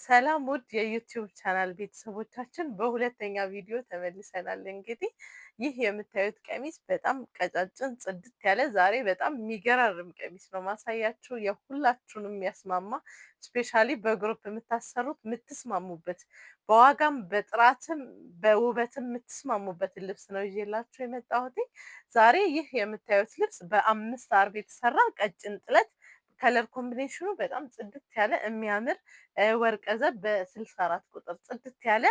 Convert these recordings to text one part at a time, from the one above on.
ሰላም ውድ የዩቲዩብ ቻናል ቤተሰቦቻችን በሁለተኛ ቪዲዮ ተመልሰናል። እንግዲህ ይህ የምታዩት ቀሚስ በጣም ቀጫጭን ጽድት ያለ ዛሬ በጣም የሚገራርም ቀሚስ ነው ማሳያችሁ። የሁላችሁንም የሚያስማማ ስፔሻሊ በግሩፕ የምታሰሩት የምትስማሙበት በዋጋም በጥራትም በውበትም የምትስማሙበትን ልብስ ነው ይዤላችሁ የመጣሁት። ዛሬ ይህ የምታዩት ልብስ በአምስት አርብ የተሰራ ቀጭን ጥለት ከለር ኮምቢኔሽኑ በጣም ጽድት ያለ የሚያምር ወርቀ ዘብ በ64 ቁጥር ጽድት ያለ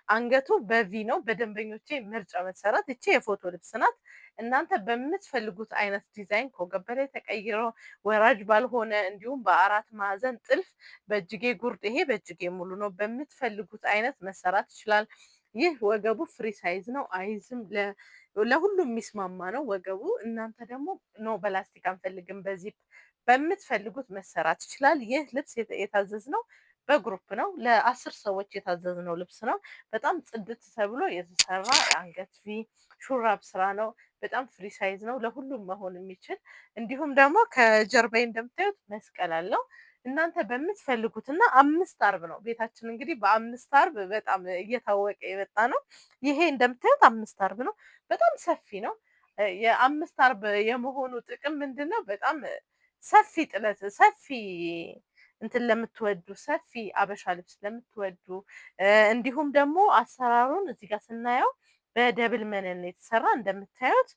አንገቱ በቪ ነው። በደንበኞቼ ምርጫ መሰረት እቺ የፎቶ ልብስ ናት። እናንተ በምትፈልጉት አይነት ዲዛይን ከወገብ በላይ ተቀይሮ ወራጅ ባልሆነ እንዲሁም በአራት ማዕዘን ጥልፍ በእጅጌ ጉርድ፣ ይሄ በእጅጌ ሙሉ ነው። በምትፈልጉት አይነት መሰራት ይችላል። ይህ ወገቡ ፍሪ ሳይዝ ነው፣ አይዝም። ለሁሉም የሚስማማ ነው ወገቡ። እናንተ ደግሞ ኖ በላስቲክ አንፈልግም በዚፕ በምትፈልጉት መሰራት ይችላል። ይህ ልብስ የታዘዝነው በግሩፕ ነው። ለ10 ሰዎች የታዘዝነው ልብስ ነው። በጣም ጽድት ተብሎ የተሰራ የአንገት ቪ ሹራብ ስራ ነው። በጣም ፍሪ ሳይዝ ነው፣ ለሁሉም መሆን የሚችል እንዲሁም ደግሞ ከጀርባዬ እንደምታዩት መስቀል አለው። እናንተ በምትፈልጉት እና አምስት አርብ ነው ቤታችን እንግዲህ በአምስት አርብ በጣም እየታወቀ የመጣ ነው። ይሄ እንደምታዩት አምስት አርብ ነው። በጣም ሰፊ ነው። የአምስት አርብ የመሆኑ ጥቅም ምንድነው? በጣም ሰፊ ጥለት ሰፊ እንትን ለምትወዱ ሰፊ አበሻ ልብስ ለምትወዱ እንዲሁም ደግሞ አሰራሩን እዚህ ጋር ስናየው በደብል መነን የተሰራ እንደምታዩት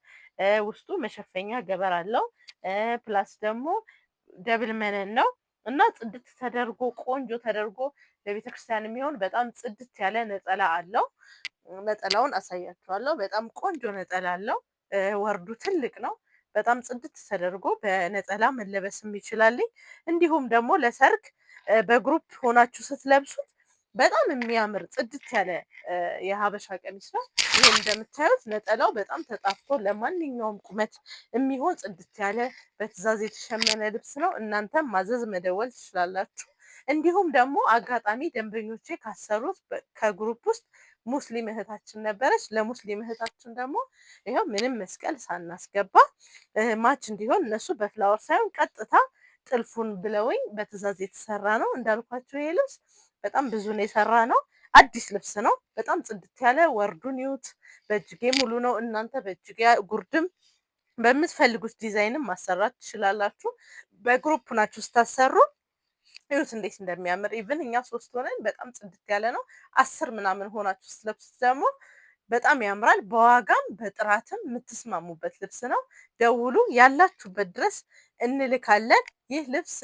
ውስጡ መሸፈኛ ገበር አለው። ፕላስ ደግሞ ደብል መነን ነው እና ጽድት ተደርጎ ቆንጆ ተደርጎ ለቤተክርስቲያን የሚሆን በጣም ጽድት ያለ ነጠላ አለው። ነጠላውን አሳያችኋለሁ። በጣም ቆንጆ ነጠላ አለው። ወርዱ ትልቅ ነው። በጣም ጽድት ተደርጎ በነጠላ መለበስም ይችላል። እንዲሁም ደግሞ ለሰርግ በግሩፕ ሆናችሁ ስትለብሱት በጣም የሚያምር ጽድት ያለ የሀበሻ ቀሚስ ነው። ይሄ እንደምታዩት ነጠላው በጣም ተጣፍቶ ለማንኛውም ቁመት የሚሆን ጽድት ያለ በትዕዛዝ የተሸመነ ልብስ ነው። እናንተም ማዘዝ መደወል ትችላላችሁ። እንዲሁም ደግሞ አጋጣሚ ደንበኞቼ ካሰሩት ከግሩፕ ውስጥ ሙስሊም እህታችን ነበረች። ለሙስሊም እህታችን ደግሞ ይኸው ምንም መስቀል ሳናስገባ ማች እንዲሆን እነሱ በፍላወር ሳይሆን ቀጥታ ጥልፉን ብለውኝ በትዕዛዝ የተሰራ ነው። እንዳልኳቸው ይሄ ልብስ በጣም ብዙ ነው የሰራ ነው። አዲስ ልብስ ነው። በጣም ጽድት ያለ ወርዱን ይዩት። በእጅጌ ሙሉ ነው። እናንተ በእጅጌ ጉርድም በምትፈልጉት ዲዛይንም ማሰራት ትችላላችሁ። በግሩፕ ናችሁ ስታሰሩ ይሁት እንዴት እንደሚያምር ኢቭን እኛ 3 ሆነን በጣም ጽድት ያለ ነው። 10 ምናምን ሆናችሁ ስትለብሱት ደግሞ በጣም ያምራል። በዋጋም በጥራትም የምትስማሙበት ልብስ ነው። ደውሉ፣ ያላችሁበት ድረስ እንልካለን። ይህ ልብስ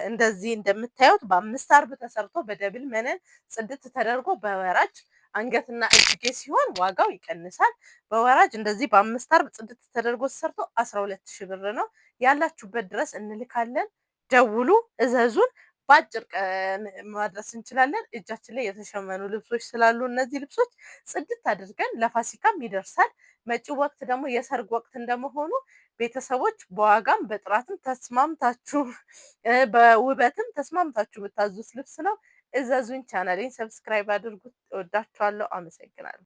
እንደዚህ እንደምታዩት በአምስት አርብ ተሰርቶ በደብል መነን ጽድት ተደርጎ በወራጅ አንገትና እጅጌ ሲሆን ዋጋው ይቀንሳል። በወራጅ እንደዚህ በአምስት አርብ ጽድት ተደርጎ ተሰርቶ 12,000 ብር ነው። ያላችሁበት ድረስ እንልካለን። ደውሉ፣ እዘዙን። በአጭር ቀን ማድረስ እንችላለን። እጃችን ላይ የተሸመኑ ልብሶች ስላሉ እነዚህ ልብሶች ጽድት አድርገን ለፋሲካም ይደርሳል። መጪው ወቅት ደግሞ የሰርግ ወቅት እንደመሆኑ ቤተሰቦች በዋጋም በጥራትም ተስማምታችሁ በውበትም ተስማምታችሁ ብታዙት ልብስ ነው። እዘዙኝ። ቻናሌን ሰብስክራይብ አድርጉት። እወዳችኋለሁ። አመሰግናለሁ።